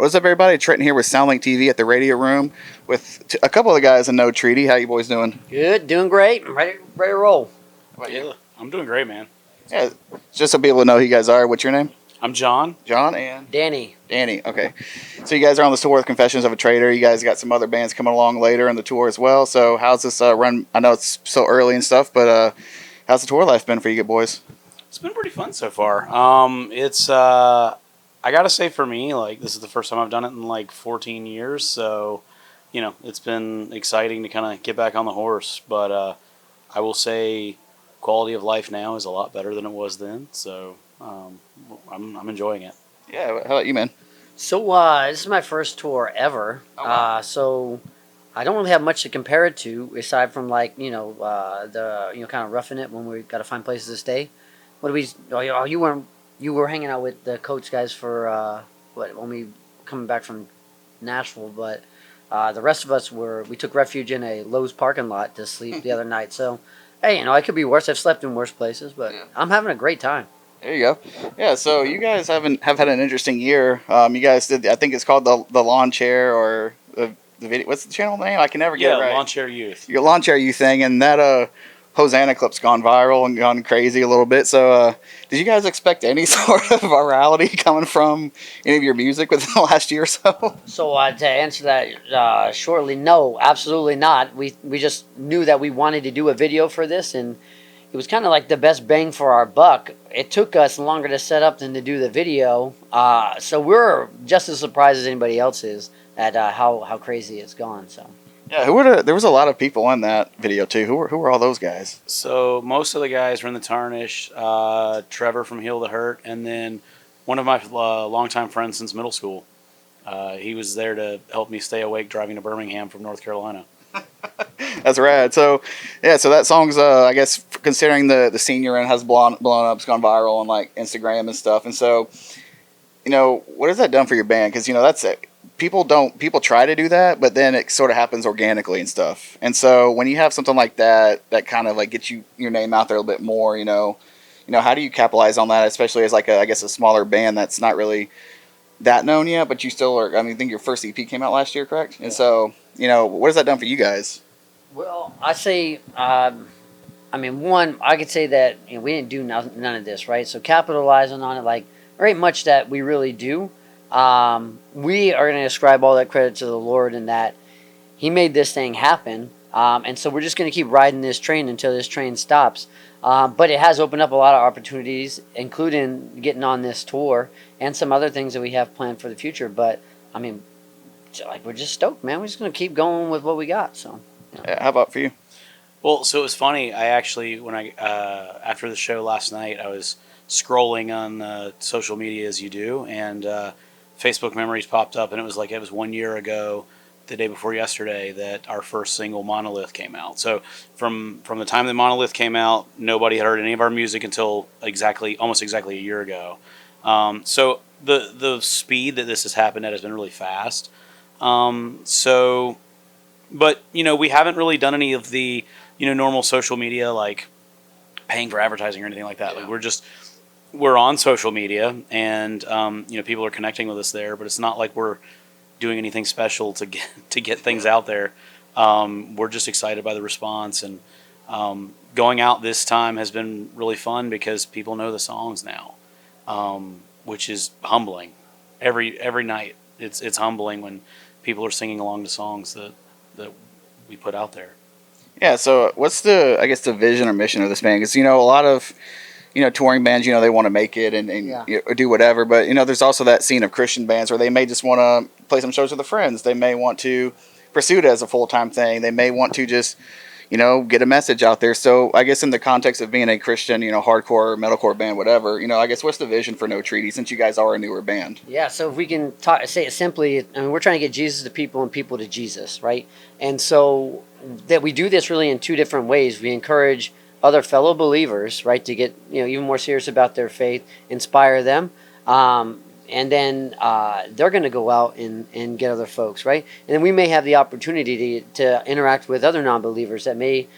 What's up, everybody? Trenton here with SoundlinkTV at the radio room with a couple of the guys in No Treaty. How you boys doing? Good, doing great. Ready to roll. Yeah, I'm doing great, man. Yeah, just so people know who you guys are. What's your name? I'm John. John and Danny. Danny. Okay, so you guys are on the tour with Confessions of a Traitor. You guys got some other bands coming along later in the tour as well. So how's this run? I know it's so early and stuff, but how's the tour life been for you boys? It's been pretty fun so far. I gotta say, for me, like, this is the first time I've done it in like 14 years, so it's been exciting to kind of get back on the horse. But I will say, quality of life now is a lot better than it was then. So I'm enjoying it. Yeah, how about you, man? So this is my first tour ever. Oh, wow. So I don't really have much to compare it to aside from like the kind of roughing it when we got to find places to stay. What do we? Oh, you were hanging out with the coach guys for when we coming back from Nashville, but the rest of us we took refuge in a Lowe's parking lot to sleep the other night. So hey, it could be worse. I've slept in worse places, but yeah. I'm having a great time. There you go. Yeah, so you guys have had an interesting year. You guys did, I think it's called the Lawn Chair or the video. What's the channel name? I can never get it right. Yeah, Lawn Chair Youth. Your Lawn Chair Youth thing, and that Hosanna clip's gone viral and gone crazy a little bit. So did you guys expect any sort of virality coming from any of your music within the last year or so? So to answer that shortly, no, absolutely not. We just knew that we wanted to do a video for this, and it was kind of like the best bang for our buck. It took us longer to set up than to do the video, so we're just as surprised as anybody else is at how crazy it's gone. So. Yeah, there was a lot of people in that video too. Who were all those guys? So most of the guys were in the Tarnish. Trevor from Heal the Hurt, and then one of my longtime friends since middle school. He was there to help me stay awake driving to Birmingham from North Carolina. That's rad. So yeah, so that song's I guess considering the scene you're in has blown up, it's gone viral on like Instagram and stuff. And so what has that done for your band? Because that's it. People try to do that, but then it sort of happens organically and stuff. And so when you have something like that kind of like gets your name out there a little bit more, how do you capitalize on that, especially as like a smaller band that's not really that known yet, but you still are. I think your first EP came out last year, correct? Yeah. And so what has that done for you guys? Well, I say, one, I could say that we didn't do none of this, right? So capitalizing on it, like, there ain't much that we really do. We are going to ascribe all that credit to the Lord in that He made this thing happen. And so we're just going to keep riding this train until this train stops. But it has opened up a lot of opportunities, including getting on this tour and some other things that we have planned for the future. But, we're just stoked, man. We're just going to keep going with what we got. So, how about for you? Well, so it was funny. I actually, when after the show last night, I was scrolling on social media as you do, and Facebook memories popped up, and it was 1 year ago, the day before yesterday, that our first single, Monolith, came out. So from the time that Monolith came out, nobody had heard any of our music until almost exactly a year ago. So the speed that this has happened at has been really fast. But we haven't really done any of the normal social media, like paying for advertising or anything like that. Yeah. Like we're on social media, and people are connecting with us there, but it's not like we're doing anything special to get things out there. We're just excited by the response, and going out this time has been really fun because people know the songs now, which is humbling. Every night, it's humbling when people are singing along to songs that we put out there. Yeah. So what's the vision or mission of this band? Because a lot of touring bands, they want to make it and do whatever. But, there's also that scene of Christian bands where they may just want to play some shows with their friends. They may want to pursue it as a full-time thing. They may want to just, get a message out there. So I guess in the context of being a Christian, hardcore, metalcore band, whatever, I guess what's the vision for No Treaty since you guys are a newer band? Yeah, so if we can say it simply, we're trying to get Jesus to people and people to Jesus, right? And so that we do this really in two different ways. We encourage other fellow believers, right, to get even more serious about their faith, inspire them, and then they're going to go out and get other folks, right? And then we may have the opportunity to interact with other non-believers that may,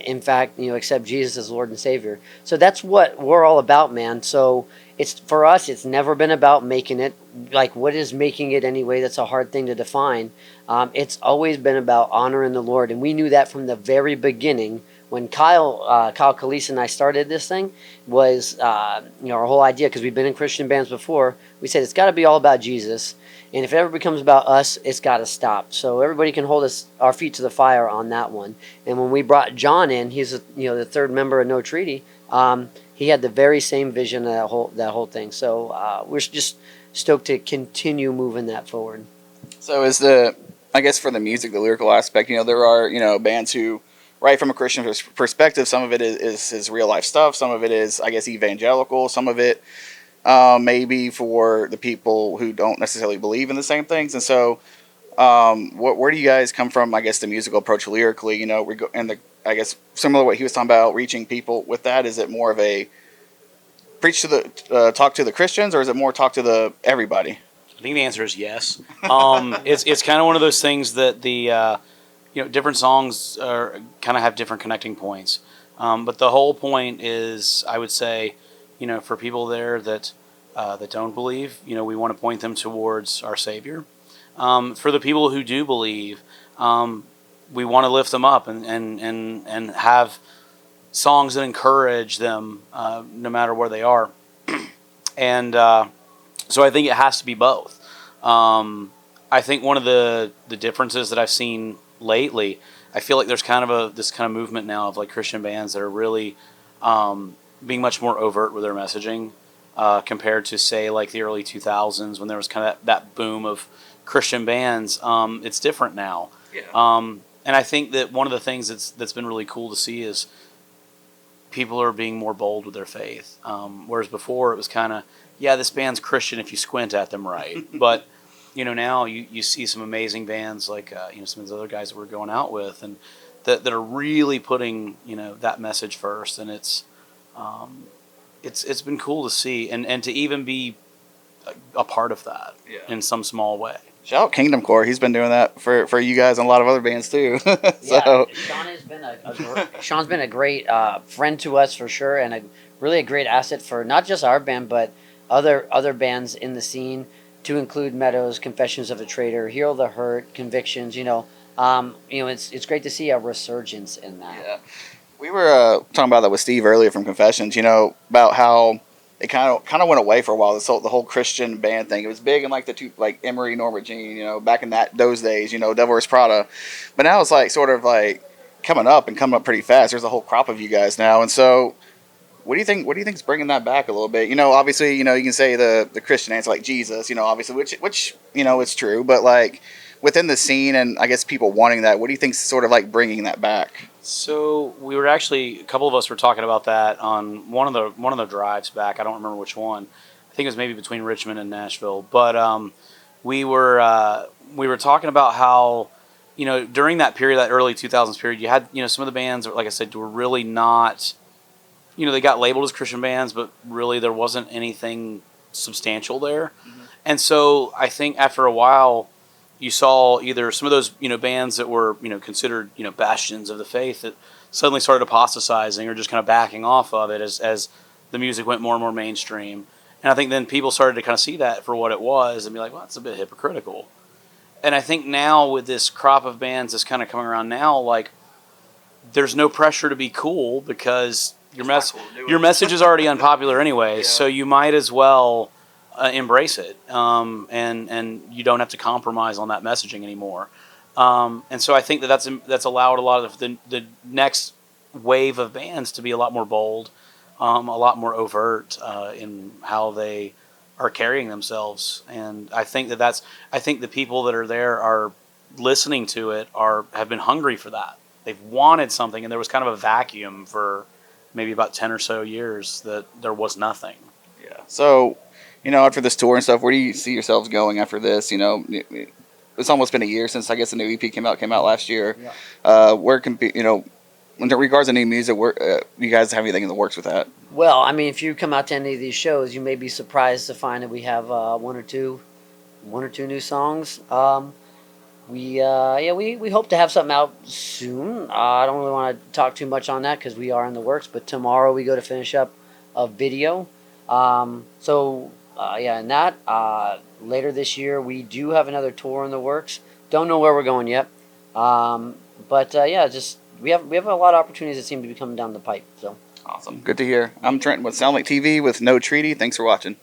in fact, accept Jesus as Lord and Savior. So that's what we're all about, man. So it's for us. It's never been about making it. Like, what is making it anyway? That's a hard thing to define. It's always been about honoring the Lord, and we knew that from the very beginning. When Kyle Calise and I started this thing, was our whole idea, because we've been in Christian bands before. We said it's got to be all about Jesus, and if it ever becomes about us, it's got to stop. So everybody can hold our feet to the fire on that one. And when we brought John in, he's the third member of No Treaty. He had the very same vision of that whole thing. So we're just stoked to continue moving that forward. So I guess for the music, the lyrical aspect, there are, bands who write from a Christian perspective. Some of it is real life stuff. Some of it is, I guess, evangelical. Some of it maybe for the people who don't necessarily believe in the same things. And so where do you guys come from, I guess, the musical approach lyrically, I guess similar to what he was talking about, reaching people with that? Is it more of a preach to the talk to the Christians, or is it more talk to everybody? I think the answer is yes. It's kind of one of those things that the different songs kind of have different connecting points. But the whole point is, I would say, for people there that don't believe, we want to point them towards our Savior. For the people who do believe, we want to lift them up and have songs that encourage them no matter where they are. And so I think it has to be both. I think one of the differences that I've seen lately, I feel like there's kind of this kind of movement now of like Christian bands that are really being much more overt with their messaging compared to, say, like the early 2000s when there was kind of that boom of Christian bands. It's different now. Yeah. And I think that one of the things that's been really cool to see is people are being more bold with their faith. Whereas before it was kind of, yeah, this band's Christian if you squint at them right. But, now you see some amazing bands like, some of the other guys that we're going out with and that are really putting, that message first. And it's been cool to see and to even be a part of that in some small way. Shout out Kingdom Core. He's been doing that for you guys and a lot of other bands too. Yeah, Sean's been a great friend to us for sure, and really a great asset for not just our band but other bands in the scene, to include Meadows, Confessions of a Traitor, Heal the Hurt, Convictions. It's great to see a resurgence in that. Yeah, we were talking about that with Steve earlier from Confessions. About how it kind of went away for a while. The whole Christian band thing. It was big in like Emery, Norma Jean, back in those days, Devil Wears Prada. But now it's like sort of like coming up pretty fast. There's a whole crop of you guys now. And so what do you think is bringing that back a little bit? Obviously, you can say the Christian answer like Jesus, obviously, which it's true, but like within the scene and I guess people wanting that, what do you think is sort of like bringing that back? So we were actually, a couple of us were talking about that on one of the drives back. I don't remember which one. I think it was maybe between Richmond and Nashville. But we were talking about how during that period, that early 2000s period, you had some of the bands that, like I said, were really not, they got labeled as Christian bands, but really there wasn't anything substantial there. Mm-hmm. And so I think after a while, you saw either some of those, bands that were, considered, bastions of the faith that suddenly started apostatizing or just kind of backing off of it as the music went more and more mainstream. And I think then people started to kind of see that for what it was and be like, well, that's a bit hypocritical. And I think now with this crop of bands that's kind of coming around now, like, there's no pressure to be cool because your message is already unpopular anyway, yeah. So you might as well embrace it, and you don't have to compromise on that messaging anymore. And so I think that's allowed a lot of the next wave of bands to be a lot more bold, a lot more overt in how they are carrying themselves. And I think I think the people that are there are listening to it have been hungry for that. They've wanted something, and there was kind of a vacuum for maybe about 10 or so years that there was nothing. Yeah. So, after this tour and stuff, where do you see yourselves going after this? It's almost been a year since I guess the new EP came out last year. Yeah. Where can be, in regards to new music, where you guys have anything in the works with that? Well, I mean, if you come out to any of these shows, you may be surprised to find that we have one or two new songs. We hope to have something out soon. I don't really want to talk too much on that because we are in the works. But tomorrow we go to finish up a video And that later this year we do have another tour in the works. Don't know where we're going yet, just we have a lot of opportunities that seem to be coming down the pipe. So Awesome, good to hear. I'm Trent with SoundlinkTV with No Treaty. Thanks for watching.